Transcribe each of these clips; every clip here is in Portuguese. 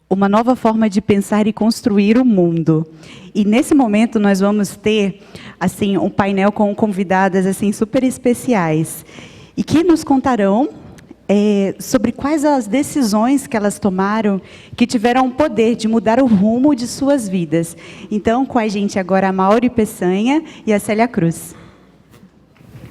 uma nova forma de pensar e construir o mundo. E nesse momento nós vamos ter assim um painel com convidadas assim super especiais e que nos contarão sobre quais as decisões que elas tomaram que tiveram o poder de mudar o rumo de suas vidas. Então, com a gente agora a Mauri Peçanha e a Célia Cruz.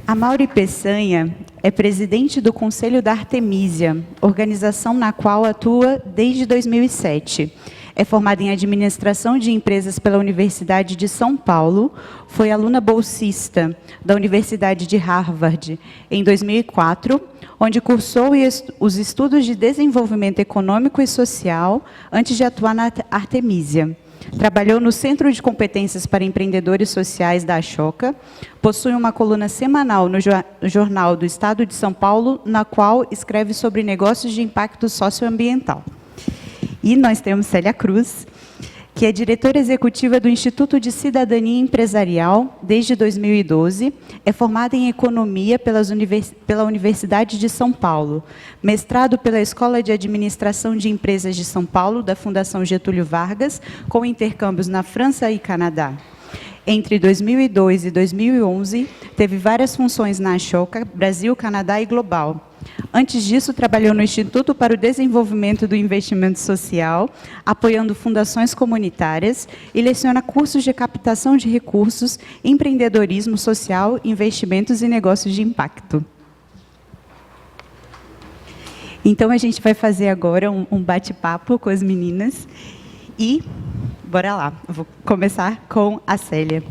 A Mauri Peçanha é presidente do Conselho da Artemisia, organização na qual atua desde 2007. É formada em Administração de Empresas pela Universidade de São Paulo, foi aluna bolsista da Universidade de Harvard em 2004, onde cursou os estudos de desenvolvimento econômico e social antes de atuar na Artemisia. Trabalhou no Centro de Competências para Empreendedores Sociais da Ashoka, possui uma coluna semanal no Jornal do Estado de São Paulo, na qual escreve sobre negócios de impacto socioambiental. E nós temos Célia Cruz, que é diretora executiva do Instituto de Cidadania Empresarial desde 2012, é formada em Economia pela Universidade de São Paulo, mestrado pela Escola de Administração de Empresas de São Paulo, da Fundação Getúlio Vargas, com intercâmbios na França e Canadá. Entre 2002 e 2011, teve várias funções na Ashoka, Brasil, Canadá e Global. Antes disso, trabalhou no Instituto para o Desenvolvimento do Investimento Social, apoiando fundações comunitárias, e leciona cursos de captação de recursos, empreendedorismo social, investimentos e negócios de impacto. Então, a gente vai fazer agora um bate-papo com as meninas e bora lá. Eu vou começar com a Célia.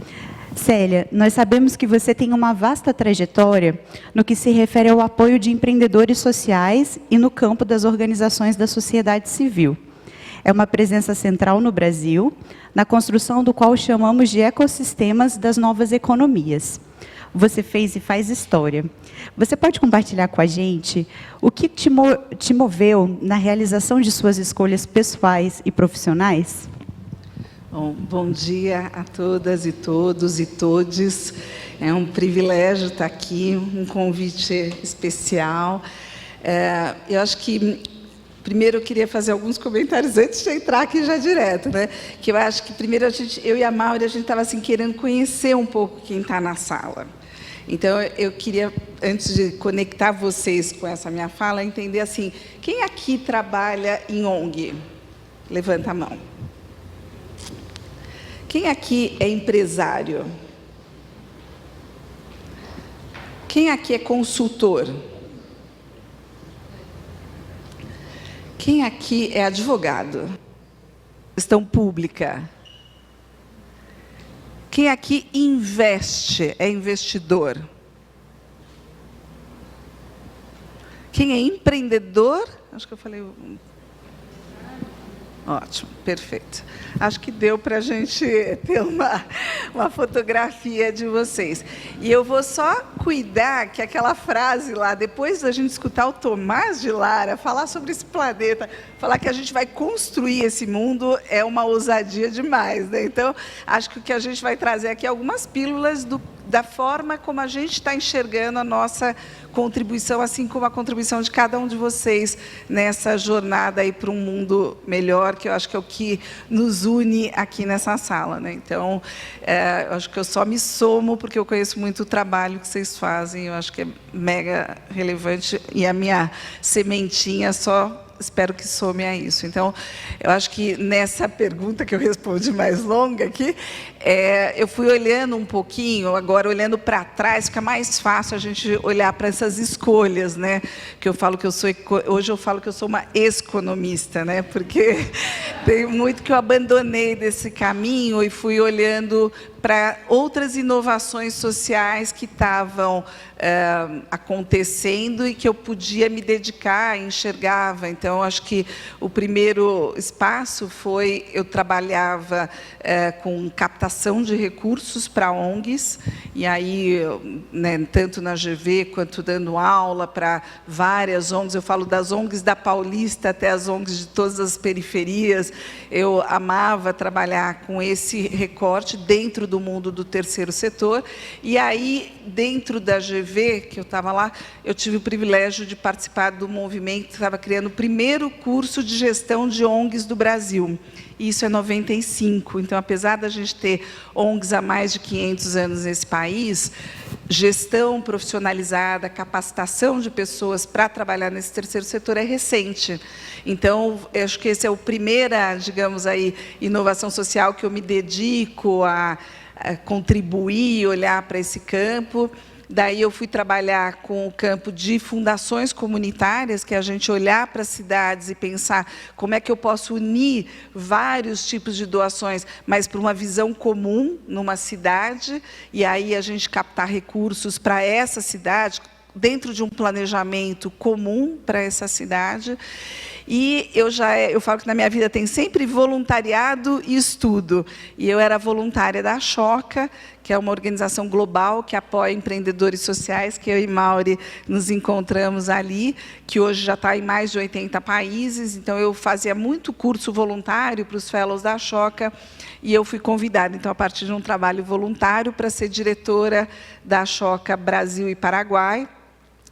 Célia, nós sabemos que você tem uma vasta trajetória no que se refere ao apoio de empreendedores sociais e no campo das organizações da sociedade civil. É uma presença central no Brasil, na construção do qual chamamos de ecossistemas das novas economias. Você fez e faz história. Você pode compartilhar com a gente o que te moveu na realização de suas escolhas pessoais e profissionais? Bom dia a todas e todos e todes. É um privilégio estar aqui, um convite especial. Eu acho que, primeiro, eu queria fazer alguns comentários antes de entrar aqui já direto, né? Que eu acho que, primeiro, eu e a Mauri, a gente estava assim, querendo conhecer um pouco quem está na sala. Então, eu queria, antes de conectar vocês com essa minha fala, entender assim, quem aqui trabalha em ONG? Levanta a mão. Quem aqui é empresário? Quem aqui é consultor? Quem aqui é advogado? Gestão pública? Quem aqui investe, é investidor? Quem é empreendedor? Acho que eu falei... Ótimo, perfeito. Acho que deu para a gente ter uma fotografia de vocês. E eu vou só cuidar que aquela frase lá, depois da gente escutar o Tomás de Lara falar sobre esse planeta, falar que a gente vai construir esse mundo, é uma ousadia demais, né? Então, acho que o que a gente vai trazer aqui é algumas pílulas da forma como a gente está enxergando a nossa contribuição, assim como a contribuição de cada um de vocês nessa jornada aí para um mundo melhor, que eu acho que é o que nos une aqui nessa sala, né? Então, eu acho que eu só me somo porque eu conheço muito o trabalho que vocês fazem, eu acho que é mega relevante e a minha sementinha só espero que some a isso. Então, eu acho que nessa pergunta que eu respondi mais longa aqui, eu fui olhando um pouquinho, agora olhando para trás, fica mais fácil a gente olhar para essas escolhas, né? Que eu falo que hoje eu falo que eu sou uma ex-economista, né? Porque tem muito que eu abandonei desse caminho e fui olhando para outras inovações sociais que estavam acontecendo e que eu podia me dedicar, enxergava. Então, acho que o primeiro espaço foi, eu trabalhava com captação de recursos para ONGs, e aí, né, tanto na GV quanto dando aula para várias ONGs, eu falo das ONGs da Paulista até as ONGs de todas as periferias, eu amava trabalhar com esse recorte dentro do mundo do terceiro setor. E aí, dentro da GV, que eu estava lá, eu tive o privilégio de participar do movimento que estava criando o primeiro curso de gestão de ONGs do Brasil. Isso é 95. Então, apesar da gente ter ONGs há mais de 500 anos nesse país, gestão profissionalizada, capacitação de pessoas para trabalhar nesse terceiro setor é recente. Então, eu acho que esse é o primeira, digamos aí, inovação social que eu me dedico a contribuir, olhar para esse campo. Daí eu fui trabalhar com o campo de fundações comunitárias, que é a gente olhar para as cidades e pensar como é que eu posso unir vários tipos de doações, mas para uma visão comum numa cidade, e aí a gente captar recursos para essa cidade, dentro de um planejamento comum para essa cidade. E eu falo que na minha vida tem sempre voluntariado e estudo. E eu era voluntária da Choca, que é uma organização global que apoia empreendedores sociais, que eu e Mauri nos encontramos ali, que hoje já está em mais de 80 países. Então, eu fazia muito curso voluntário para os fellows da Choca, e eu fui convidada, então, a partir de um trabalho voluntário, para ser diretora da Choca Brasil e Paraguai.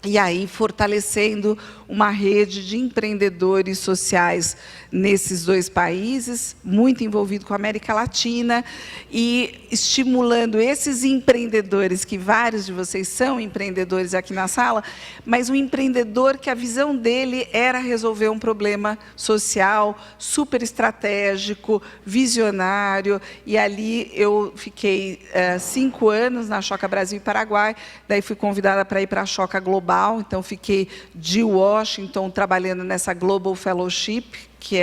E aí, fortalecendo uma rede de empreendedores sociais nesses dois países, muito envolvido com a América Latina, e estimulando esses empreendedores, que vários de vocês são empreendedores aqui na sala, mas um empreendedor que a visão dele era resolver um problema social, super estratégico, visionário, e ali eu fiquei 5 anos na Choca Brasil e Paraguai, daí fui convidada para ir para a Choca Global, então fiquei de Washington trabalhando nessa Global Fellowship, que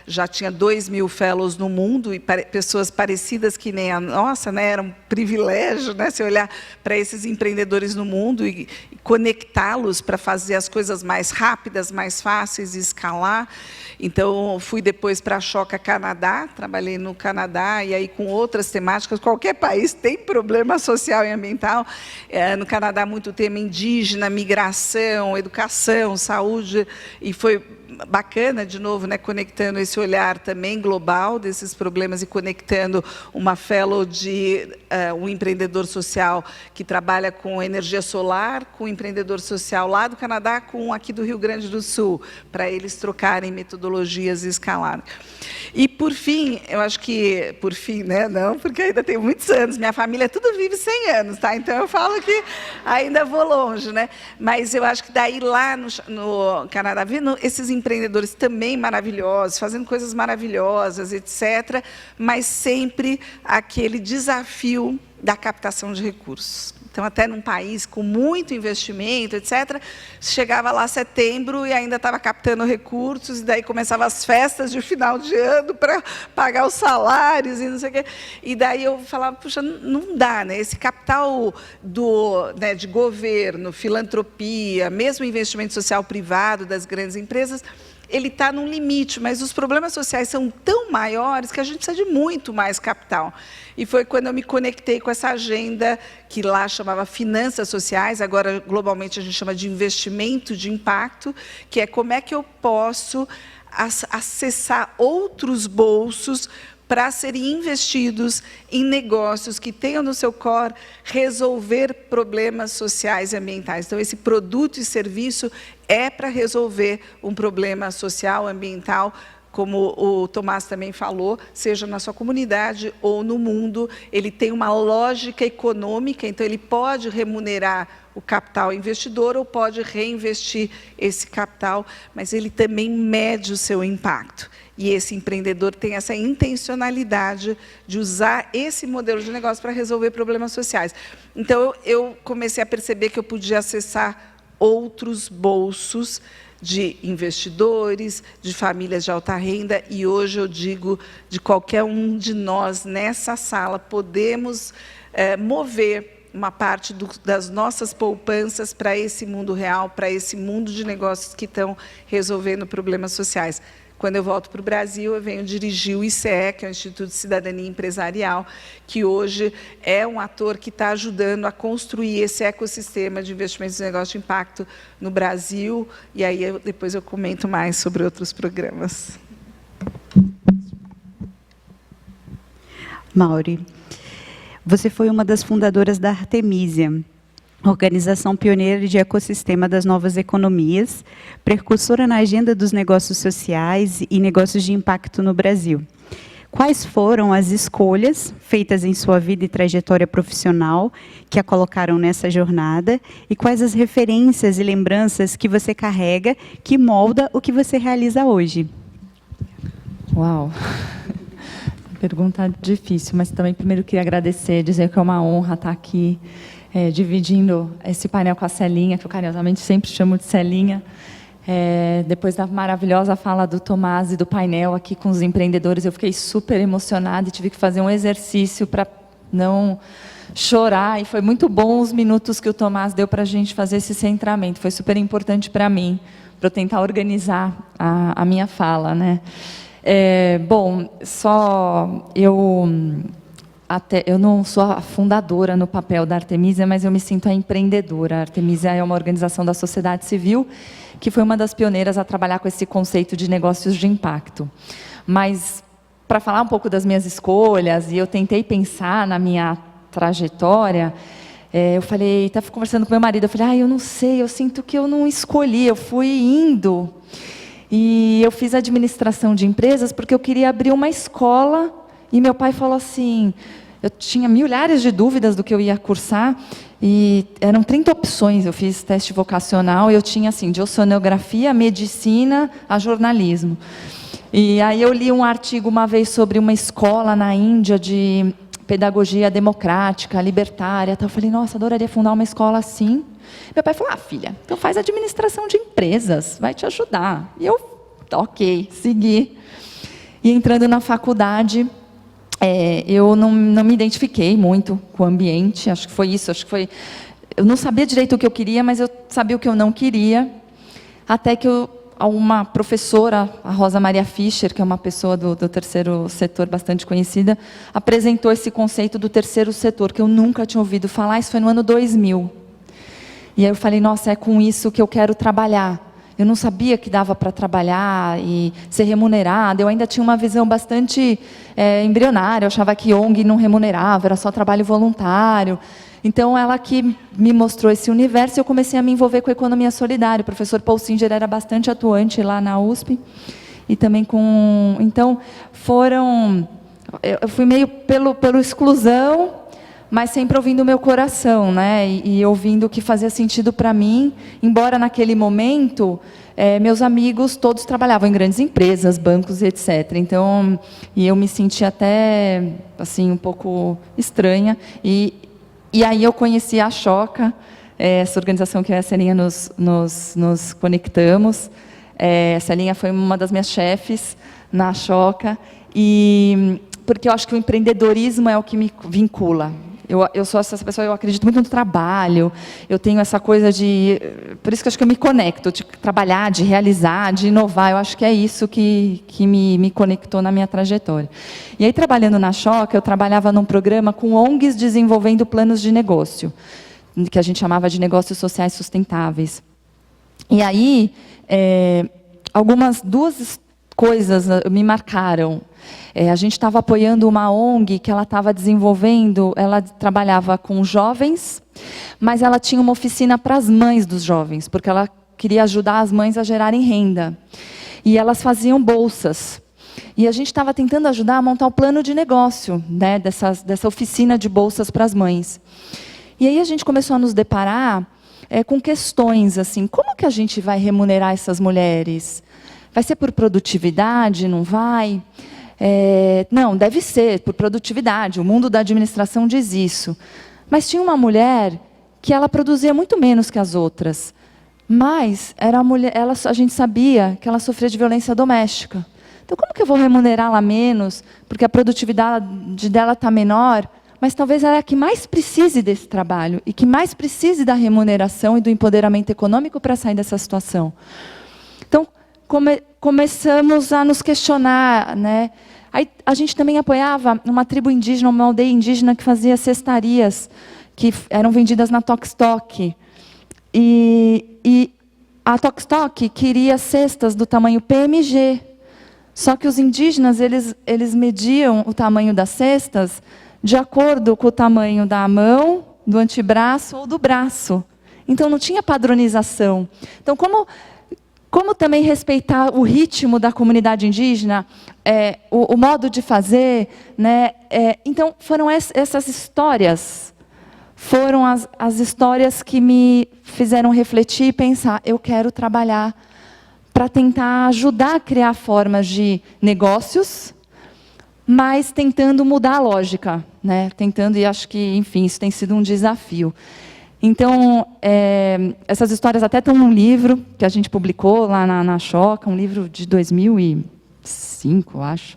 já tinha 2.000 fellows no mundo, e pessoas parecidas que nem a nossa, né? Era um privilégio, né? Se olhar para esses empreendedores no mundo e conectá-los para fazer as coisas mais rápidas, mais fáceis e escalar. Então, fui depois para a Choca Canadá, trabalhei no Canadá, e aí com outras temáticas. Qualquer país tem problema social e ambiental. No Canadá, muito tema indígena, migração, educação, saúde, e foi bacana, de novo, né, conectando esse olhar também global desses problemas e conectando uma fellow de um empreendedor social que trabalha com energia solar, com um empreendedor social lá do Canadá, com aqui do Rio Grande do Sul, para eles trocarem metodologias e escalarem. E, por fim, eu acho que... Por fim, né? Não, porque ainda tenho muitos anos. Minha família tudo vive 100 anos, tá? Então, eu falo que ainda vou longe, né? Mas eu acho que daí, lá no Canadá, vendo esses empreendedores também maravilhosos, fazendo coisas maravilhosas, etc., mas sempre aquele desafio da captação de recursos. Então, até num país com muito investimento, etc., chegava lá setembro e ainda estava captando recursos, e daí começavam as festas de final de ano para pagar os salários e não sei o quê. E daí eu falava, puxa, não dá, né? Esse capital de governo, filantropia, mesmo investimento social privado das grandes empresas, ele está num limite, mas os problemas sociais são tão maiores que a gente precisa de muito mais capital. E foi quando eu me conectei com essa agenda, que lá chamava Finanças Sociais, agora globalmente a gente chama de investimento de impacto, que é como é que eu posso acessar outros bolsos para serem investidos em negócios que tenham no seu core resolver problemas sociais e ambientais. Então, esse produto e serviço é para resolver um problema social, ambiental, como o Tomás também falou, seja na sua comunidade ou no mundo. Ele tem uma lógica econômica, então ele pode remunerar o capital investidor ou pode reinvestir esse capital, mas ele também mede o seu impacto. E esse empreendedor tem essa intencionalidade de usar esse modelo de negócio para resolver problemas sociais. Então, eu comecei a perceber que eu podia acessar outros bolsos de investidores, de famílias de alta renda, e hoje eu digo, de qualquer um de nós nessa sala, podemos mover uma parte das nossas poupanças para esse mundo real, para esse mundo de negócios que estão resolvendo problemas sociais. Quando eu volto para o Brasil, eu venho dirigir o ICE, que é o Instituto de Cidadania Empresarial, que hoje é um ator que está ajudando a construir esse ecossistema de investimentos e negócios de impacto no Brasil, e aí depois eu comento mais sobre outros programas. Mauri, Você foi uma das fundadoras da Artemisia, organização pioneira de ecossistema das novas economias, precursora na agenda dos negócios sociais e negócios de impacto no Brasil. Quais foram as escolhas feitas em sua vida e trajetória profissional que a colocaram nessa jornada? E quais as referências e lembranças que você carrega que molda o que você realiza hoje? Uau! Pergunta difícil, mas também primeiro queria agradecer, dizer que é uma honra estar aqui dividindo esse painel com a Celinha, que eu carinhosamente sempre chamo de Celinha. Depois da maravilhosa fala do Tomás e do painel aqui com os empreendedores, eu fiquei super emocionada e tive que fazer um exercício para não chorar. E foi muito bom os minutos que o Tomás deu para a gente fazer esse centramento. Foi super importante para mim, para eu tentar organizar a minha fala, né? Bom, eu não sou a fundadora no papel da Artemisia, mas eu me sinto a empreendedora. A Artemisia é uma organização da sociedade civil que foi uma das pioneiras a trabalhar com esse conceito de negócios de impacto. Mas, para falar um pouco das minhas escolhas, e eu tentei pensar na minha trajetória, eu falei, estava conversando com meu marido, eu falei, eu não sei, eu sinto que eu não escolhi, eu fui indo. E eu fiz administração de empresas porque eu queria abrir uma escola, e meu pai falou assim, eu tinha milhares de dúvidas do que eu ia cursar, e eram 30 opções, eu fiz teste vocacional, e eu tinha assim, de oceanografia, medicina, a jornalismo. E aí eu li um artigo uma vez sobre uma escola na Índia de pedagogia democrática, libertária, eu falei, nossa, adoraria fundar uma escola assim. Meu pai falou, filha, então faz administração de empresas, vai te ajudar. E eu, ok, segui. E entrando na faculdade, eu não me identifiquei muito com o ambiente, acho que foi isso, eu não sabia direito o que eu queria, mas eu sabia o que eu não queria, até que uma professora, a Rosa Maria Fischer, que é uma pessoa do terceiro setor bastante conhecida, apresentou esse conceito do terceiro setor, que eu nunca tinha ouvido falar, isso foi no ano 2000. E aí eu falei, nossa, é com isso que eu quero trabalhar. Eu não sabia que dava para trabalhar e ser remunerada. Eu ainda tinha uma visão bastante embrionária. Eu achava que ONG não remunerava, era só trabalho voluntário. Então, ela que me mostrou esse universo, eu comecei a me envolver com a economia solidária. O professor Paul Singer era bastante atuante lá na USP. E também com... Então, eu fui meio pelo exclusão, mas sempre ouvindo o meu coração, né? E ouvindo o que fazia sentido para mim, embora naquele momento meus amigos todos trabalhavam em grandes empresas, bancos, etc. Então, e eu me sentia até assim um pouco estranha. E aí eu conheci a Choca, essa organização que eu e a Celinha nos conectamos. A Celinha foi uma das minhas chefes na Choca, porque eu acho que o empreendedorismo é o que me vincula. Eu sou essa pessoa, eu acredito muito no trabalho, eu tenho essa coisa de... Por isso que eu acho que eu me conecto, de trabalhar, de realizar, de inovar. Eu acho que é isso que me conectou na minha trajetória. E aí, trabalhando na Choca, eu trabalhava num programa com ONGs desenvolvendo planos de negócio, que a gente chamava de negócios sociais sustentáveis. E aí, duas coisas me marcaram. A gente estava apoiando uma ONG que ela estava desenvolvendo, ela trabalhava com jovens, mas ela tinha uma oficina para as mães dos jovens, porque ela queria ajudar as mães a gerarem renda. E elas faziam bolsas. E a gente estava tentando ajudar a montar o plano de negócio, né, dessa oficina de bolsas para as mães. E aí a gente começou a nos deparar com questões assim, como que a gente vai remunerar essas mulheres? Vai ser por produtividade? Não vai? Não, deve ser por produtividade. O mundo da administração diz isso. Mas tinha uma mulher que ela produzia muito menos que as outras. Mas a gente sabia que ela sofria de violência doméstica. Então, como que eu vou remunerá-la menos? Porque a produtividade dela está menor, mas talvez ela é a que mais precise desse trabalho e que mais precise da remuneração e do empoderamento econômico para sair dessa situação. Então, começamos a nos questionar, né? Aí, a gente também apoiava uma tribo indígena, uma aldeia indígena que fazia cestarias, que eram vendidas na Tokstok. E a Tokstok queria cestas do tamanho PMG. Só que os indígenas, eles mediam o tamanho das cestas de acordo com o tamanho da mão, do antebraço ou do braço. Então, não tinha padronização. Então, como também respeitar o ritmo da comunidade indígena, o modo de fazer, né? Então, foram essas histórias, foram as histórias que me fizeram refletir e pensar, eu quero trabalhar para tentar ajudar a criar formas de negócios, mas tentando mudar a lógica, né? Tentando, e acho que, enfim, isso tem sido um desafio. Então, essas histórias até estão num livro que a gente publicou lá na Choca, um livro de 2005, eu acho.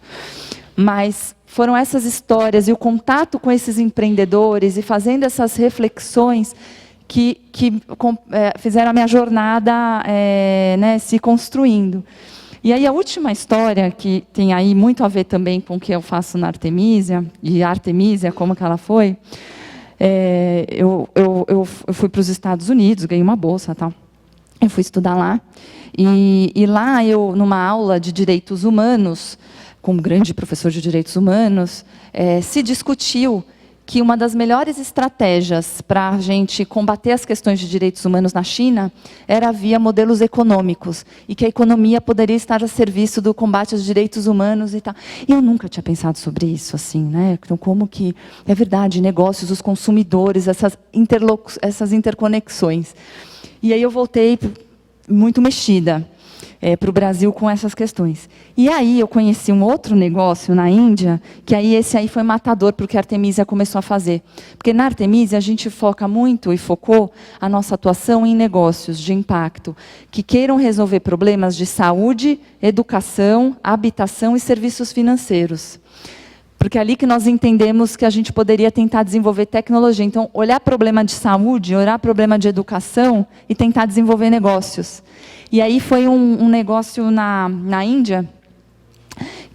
Mas foram essas histórias e o contato com esses empreendedores e fazendo essas reflexões que fizeram a minha jornada né, se construindo. E aí a última história, que tem aí muito a ver também com o que eu faço na Artemisia, e a Artemisia, como que ela foi, eu fui para os Estados Unidos, ganhei uma bolsa, tal. Eu fui estudar lá, e lá eu, numa aula de direitos humanos, com um grande professor de direitos humanos, se discutiu que uma das melhores estratégias para a gente combater as questões de direitos humanos na China era via modelos econômicos, e que a economia poderia estar a serviço do combate aos direitos humanos e tal. E eu nunca tinha pensado sobre isso, assim, né? Então, como que é verdade, negócios, os consumidores, essas interconexões. E aí eu voltei muito mexida para o Brasil com essas questões. E aí eu conheci um outro negócio na Índia, que aí esse aí foi matador para o que a Artemisia começou a fazer. Porque na Artemisia a gente foca muito e focou a nossa atuação em negócios de impacto, que queiram resolver problemas de saúde, educação, habitação e serviços financeiros. Porque é ali que nós entendemos que a gente poderia tentar desenvolver tecnologia. Então, olhar problema de saúde, olhar problema de educação e tentar desenvolver negócios. E aí foi um negócio na Índia,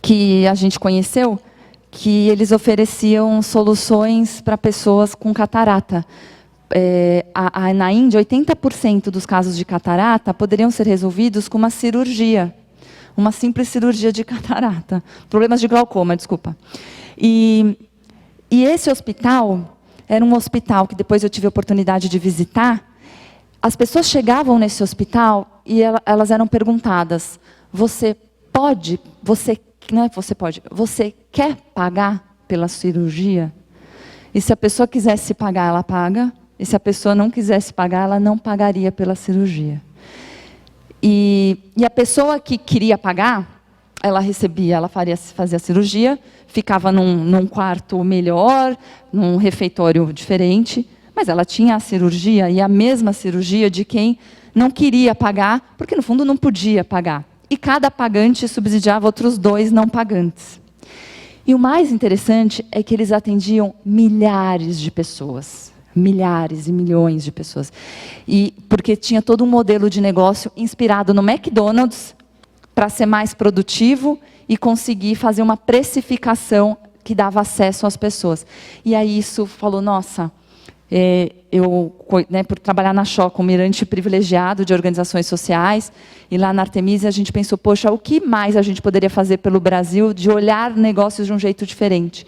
que a gente conheceu, que eles ofereciam soluções para pessoas com catarata. Na Índia, 80% dos casos de catarata poderiam ser resolvidos com uma cirurgia. Uma simples cirurgia de catarata. Problemas de glaucoma, desculpa. E esse hospital era um hospital que depois eu tive a oportunidade de visitar. As pessoas chegavam nesse hospital e elas eram perguntadas: você quer pagar pela cirurgia? E se a pessoa quisesse pagar, ela paga. E se a pessoa não quisesse pagar, ela não pagaria pela cirurgia. E a pessoa que queria pagar, ela fazia a cirurgia, ficava num quarto melhor, num refeitório diferente, mas ela tinha a cirurgia, e a mesma cirurgia de quem não queria pagar, porque no fundo não podia pagar. E cada pagante subsidiava outros 2 não pagantes. E o mais interessante é que eles atendiam milhares de pessoas. Milhares e milhões de pessoas. E porque tinha todo um modelo de negócio inspirado no McDonald's para ser mais produtivo e conseguir fazer uma precificação que dava acesso às pessoas. E aí isso falou, nossa, eu, né, por trabalhar na Choca, um mirante privilegiado de organizações sociais, e lá na Artemisia a gente pensou, poxa, o que mais a gente poderia fazer pelo Brasil de olhar negócios de um jeito diferente?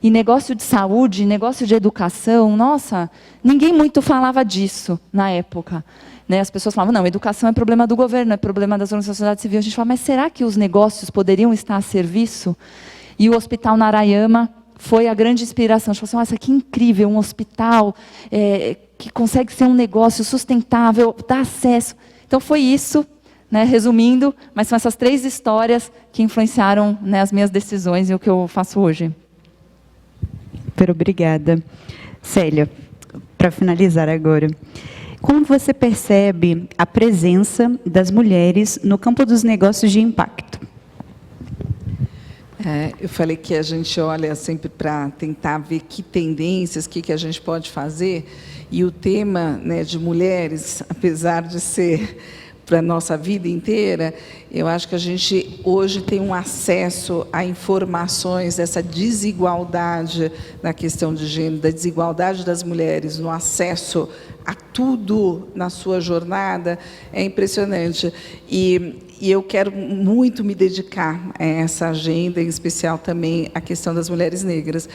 E negócio de saúde, negócio de educação, nossa, ninguém muito falava disso na época. Né? As pessoas falavam, não, educação é problema do governo, é problema das organizações da sociedade civil. A gente falava, mas será que os negócios poderiam estar a serviço? E o Hospital Narayama foi a grande inspiração. A gente falou assim, nossa, que incrível, um hospital que consegue ser um negócio sustentável, dá acesso. Então foi isso, né, resumindo, mas são essas 3 histórias que influenciaram, né, as minhas decisões e o que eu faço hoje. Super obrigada. Célia, para finalizar agora, como você percebe a presença das mulheres no campo dos negócios de impacto? Eu falei que a gente olha sempre para tentar ver que tendências, o que a gente pode fazer, e o tema, né, de mulheres, apesar de ser para a nossa vida inteira, eu acho que a gente hoje tem um acesso a informações dessa desigualdade na questão de gênero, da desigualdade das mulheres no acesso a tudo na sua jornada, é impressionante. E eu quero muito me dedicar a essa agenda, em especial também a questão das mulheres negras.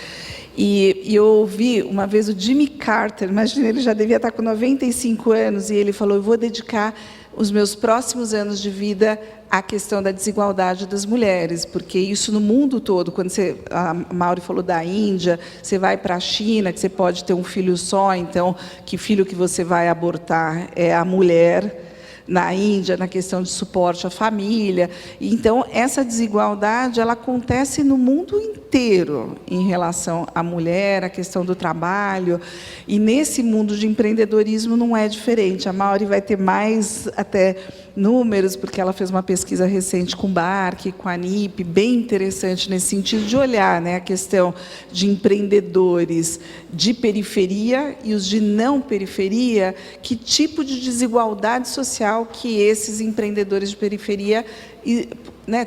E eu ouvi uma vez o Jimmy Carter, imagina, ele já devia estar com 95 anos, e ele falou, eu vou dedicar os meus próximos anos de vida à questão da desigualdade das mulheres, porque isso no mundo todo, quando a Mauri falou da Índia, você vai para a China, que você pode ter um filho só, então, que filho que você vai abortar é a mulher, na Índia, na questão de suporte à família. Então, essa desigualdade ela acontece no mundo inteiro em relação à mulher, à questão do trabalho. E nesse mundo de empreendedorismo não é diferente. A Mauri vai ter mais até números, porque ela fez uma pesquisa recente com o BARC, com a ANIP, bem interessante nesse sentido de olhar, né, a questão de empreendedores de periferia e os de não periferia, que tipo de desigualdade social que esses empreendedores de periferia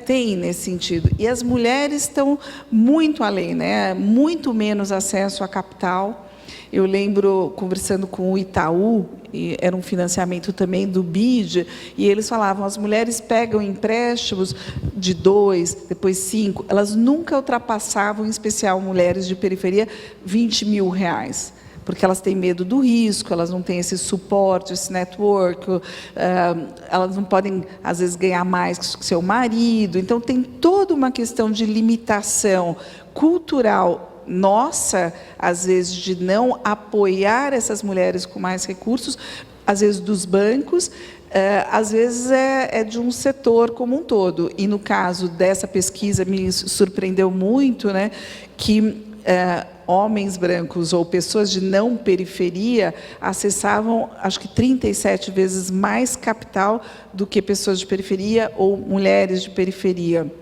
têm nesse sentido. E as mulheres estão muito além, né, muito menos acesso a capital. Eu lembro, conversando com o Itaú, e era um financiamento também do BID, e eles falavam, as mulheres pegam empréstimos de 2, depois 5, elas nunca ultrapassavam, em especial mulheres de periferia, R$20 mil, porque elas têm medo do risco, elas não têm esse suporte, esse network, elas não podem, às vezes, ganhar mais que seu marido. Então, tem toda uma questão de limitação cultural nossa, às vezes, de não apoiar essas mulheres com mais recursos, às vezes dos bancos, às vezes é de um setor como um todo. E, no caso dessa pesquisa, me surpreendeu muito, né, que homens brancos ou pessoas de não periferia acessavam, acho que 37 vezes mais capital do que pessoas de periferia ou mulheres de periferia.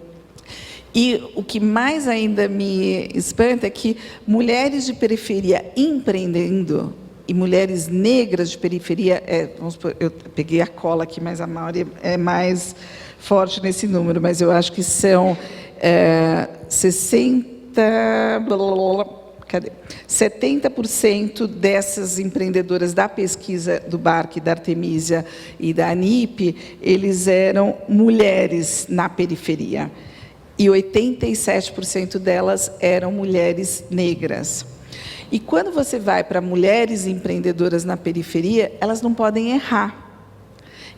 E o que mais ainda me espanta é que mulheres de periferia empreendendo e mulheres negras de periferia, vamos supor, eu peguei a cola aqui, mas a Mauri é mais forte nesse número, mas eu acho que são 70% dessas empreendedoras da pesquisa do BARC, da Artemisia e da ANIP, eles eram mulheres na periferia. E 87% delas eram mulheres negras. E quando você vai para mulheres empreendedoras na periferia, elas não podem errar.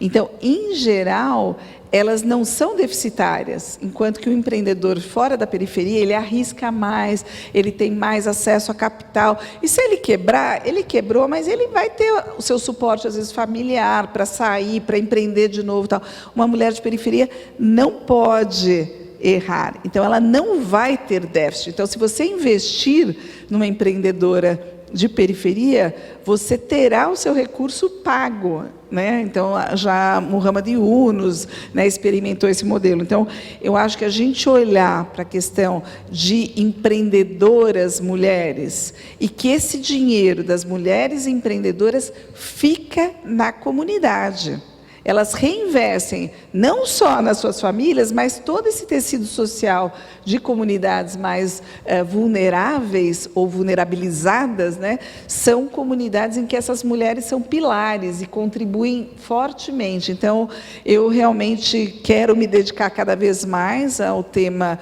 Então, em geral, elas não são deficitárias, enquanto que o empreendedor fora da periferia, ele arrisca mais, ele tem mais acesso a capital. E se ele quebrar, ele quebrou, mas ele vai ter o seu suporte, às vezes, familiar, para sair, para empreender de novo. Tal. Uma mulher de periferia não pode errar. Então, ela não vai ter déficit. Então, se você investir numa empreendedora de periferia, você terá o seu recurso pago, né? Então, já Muhammad Yunus, né, experimentou esse modelo. Então, eu acho que a gente olhar para a questão de empreendedoras mulheres e que esse dinheiro das mulheres empreendedoras fica na comunidade. Elas reinvestem não só nas suas famílias, mas todo esse tecido social de comunidades mais vulneráveis ou vulnerabilizadas, né, são comunidades em que essas mulheres são pilares e contribuem fortemente. Então, eu realmente quero me dedicar cada vez mais ao tema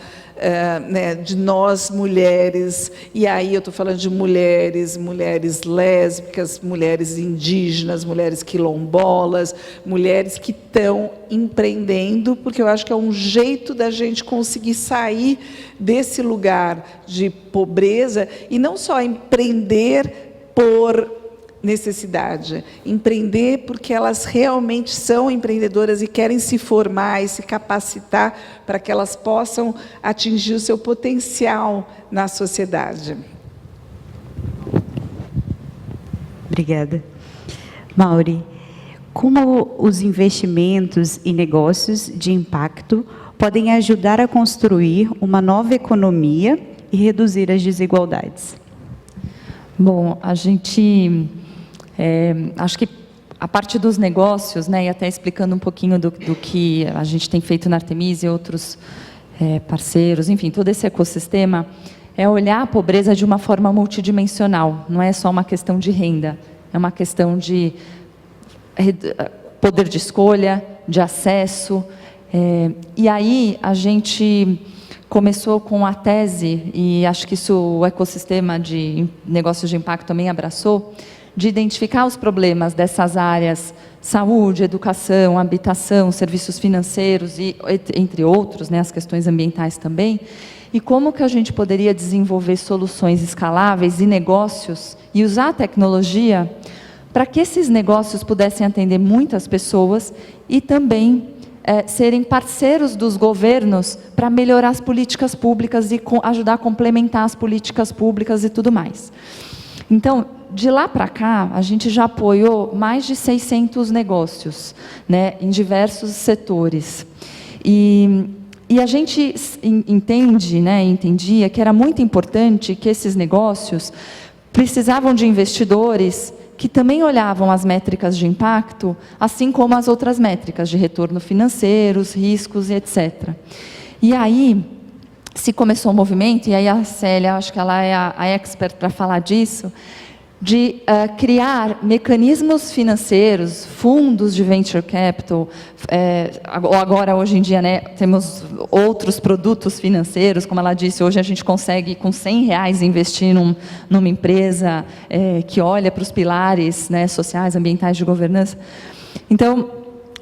de nós mulheres, e aí eu estou falando de mulheres lésbicas, mulheres indígenas, mulheres quilombolas, mulheres que estão empreendendo, porque eu acho que é um jeito da gente conseguir sair desse lugar de pobreza, e não só empreender por necessidade, empreender porque elas realmente são empreendedoras e querem se formar e se capacitar para que elas possam atingir o seu potencial na sociedade. Obrigada. Mauri, como os investimentos e negócios de impacto podem ajudar a construir uma nova economia e reduzir as desigualdades? Bom, a gente... acho que a parte dos negócios, né, e até explicando um pouquinho do que a gente tem feito na Artemisa e outros parceiros, enfim, todo esse ecossistema, é olhar a pobreza de uma forma multidimensional. Não é só uma questão de renda, é uma questão de poder de escolha, de acesso. E aí a gente começou com a tese, e acho que isso o ecossistema de negócios de impacto também abraçou, de identificar os problemas dessas áreas: saúde, educação, habitação, serviços financeiros, e entre outros, né, as questões ambientais também, e como que a gente poderia desenvolver soluções escaláveis e negócios, e usar a tecnologia para que esses negócios pudessem atender muitas pessoas e também serem parceiros dos governos para melhorar as políticas públicas e ajudar a complementar as políticas públicas e tudo mais. Então, de lá para cá, a gente já apoiou mais de 600 negócios, né, em diversos setores. E a gente entende, né, entendia que era muito importante que esses negócios precisavam de investidores que também olhavam as métricas de impacto, assim como as outras métricas de retorno financeiro, os riscos e etc. E aí se começou um movimento, e aí a Célia, acho que ela é a expert para falar disso, de criar mecanismos financeiros, fundos de venture capital, agora hoje em dia, né, temos outros produtos financeiros, como ela disse, hoje a gente consegue com R$100 investir numa empresa que olha para os pilares, né, sociais, ambientais, de governança. Então,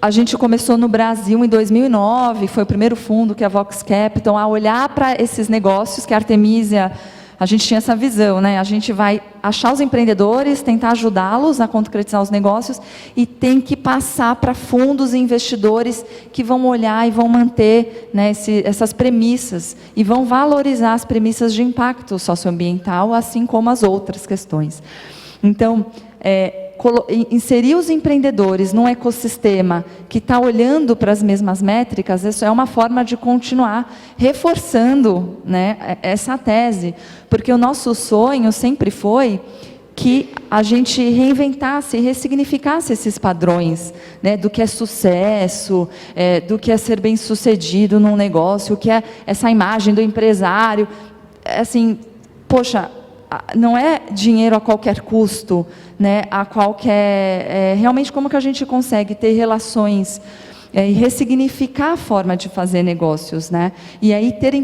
a gente começou no Brasil em 2009, foi o primeiro fundo, que é a Vox Capital, a olhar para esses negócios, que a Artemisa, a gente tinha essa visão, né? A gente vai achar os empreendedores, tentar ajudá-los a concretizar os negócios e tem que passar para fundos e investidores que vão olhar e vão manter, né, essas premissas e vão valorizar as premissas de impacto socioambiental, assim como as outras questões. Então, inserir os empreendedores num ecossistema que está olhando para as mesmas métricas, isso é uma forma de continuar reforçando, né, essa tese, porque o nosso sonho sempre foi que a gente reinventasse e ressignificasse esses padrões, né, do que é sucesso, do que é ser bem-sucedido num negócio, o que é essa imagem do empresário. Assim, poxa, não é dinheiro a qualquer custo, né, a qualquer... realmente, como que a gente consegue ter relações e ressignificar a forma de fazer negócios, né? E aí ter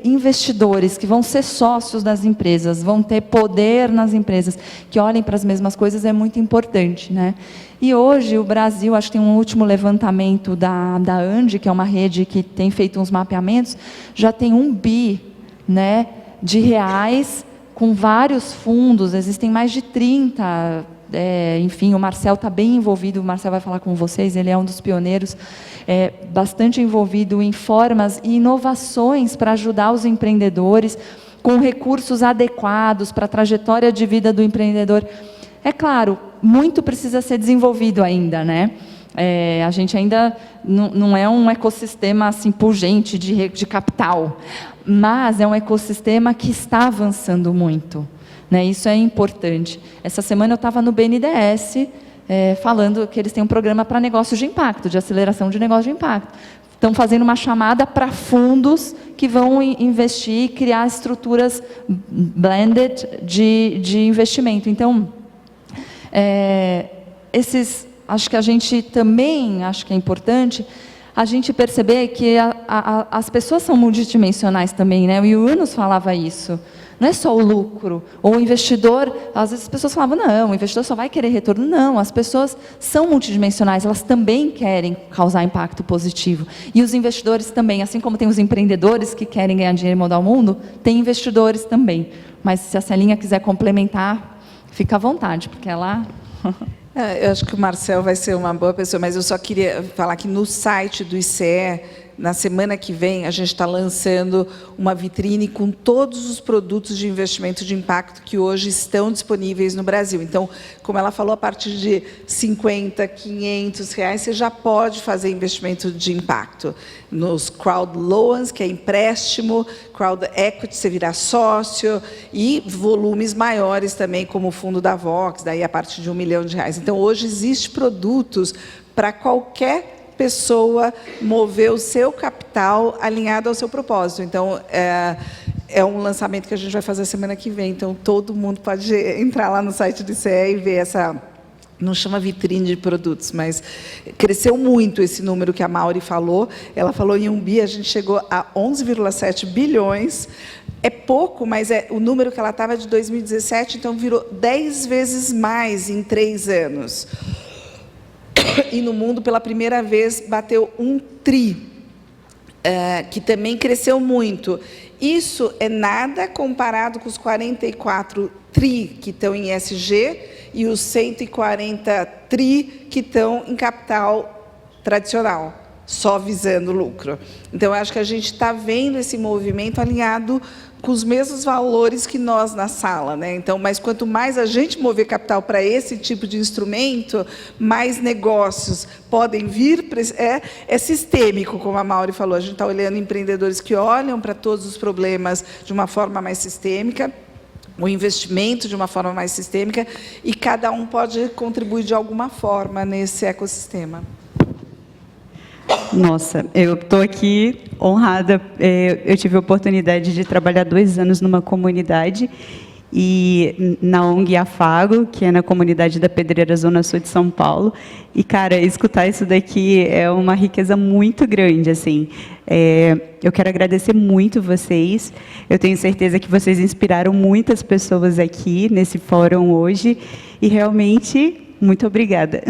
investidores que vão ser sócios das empresas, vão ter poder nas empresas, que olhem para as mesmas coisas, é muito importante, né? E hoje o Brasil, acho que tem um último levantamento da ANDI, que é uma rede que tem feito uns mapeamentos, já tem 1 bi, né, de reais, com vários fundos, existem mais de 30, enfim, o Marcel está bem envolvido, o Marcel vai falar com vocês, ele é um dos pioneiros, bastante envolvido em formas e inovações para ajudar os empreendedores, com recursos adequados para a trajetória de vida do empreendedor. É claro, muito precisa ser desenvolvido ainda, né? A gente ainda não é um ecossistema assim, pungente de capital, mas é um ecossistema que está avançando muito, né? Isso é importante. Essa semana eu estava no BNDES, falando que eles têm um programa para negócios de impacto, de aceleração de negócios de impacto. Estão fazendo uma chamada para fundos que vão investir e criar estruturas blended de investimento. Então, acho que a gente também, acho que é importante a gente perceber que as pessoas são multidimensionais também, né? O Yunus falava isso. Não é só o lucro. Ou o investidor, às vezes as pessoas falavam, não, o investidor só vai querer retorno. Não, as pessoas são multidimensionais, elas também querem causar impacto positivo. E os investidores também, assim como tem os empreendedores que querem ganhar dinheiro e mudar o mundo, tem investidores também. Mas se a Celinha quiser complementar, fica à vontade, porque ela... Eu acho que o Marcel vai ser uma boa pessoa, mas eu só queria falar que no site do ICE na semana que vem, a gente está lançando uma vitrine com todos os produtos de investimento de impacto que hoje estão disponíveis no Brasil. Então, como ela falou, a partir de 50, 500 reais, você já pode fazer investimento de impacto. Nos crowd loans, que é empréstimo, crowd equity, você virar sócio, e volumes maiores também, como o fundo da Vox, daí a partir de R$1 milhão. Então, hoje, existe produtos para qualquer pessoa mover o seu capital alinhado ao seu propósito. Então, é um lançamento que a gente vai fazer semana que vem. Então, todo mundo pode entrar lá no site do ICE e ver essa... Não chama vitrine de produtos, mas cresceu muito esse número que a Mauri falou. Ela falou em 1 bi, a gente chegou a 11,7 bilhões. É pouco, mas o número que ela estava de 2017, então virou 10 vezes mais em 3 anos. E no mundo, pela primeira vez, bateu 1 tri, que também cresceu muito. Isso é nada comparado com os 44 tri que estão em ESG e os 140 tri que estão em capital tradicional, só visando lucro. Então, eu acho que a gente está vendo esse movimento alinhado com os mesmos valores que nós na sala, né? Então, mas quanto mais a gente mover capital para esse tipo de instrumento, mais negócios podem vir. É sistêmico, como a Mauri falou. A gente está olhando empreendedores que olham para todos os problemas de uma forma mais sistêmica, o investimento de uma forma mais sistêmica, e cada um pode contribuir de alguma forma nesse ecossistema. Nossa, eu estou aqui honrada. Eu tive a oportunidade de trabalhar 2 anos numa comunidade, e na ONG Afago, que é na comunidade da Pedreira, Zona Sul de São Paulo. E, cara, escutar isso daqui é uma riqueza muito grande, assim. Eu quero agradecer muito vocês. Eu tenho certeza que vocês inspiraram muitas pessoas aqui nesse fórum hoje. E, realmente, muito obrigada.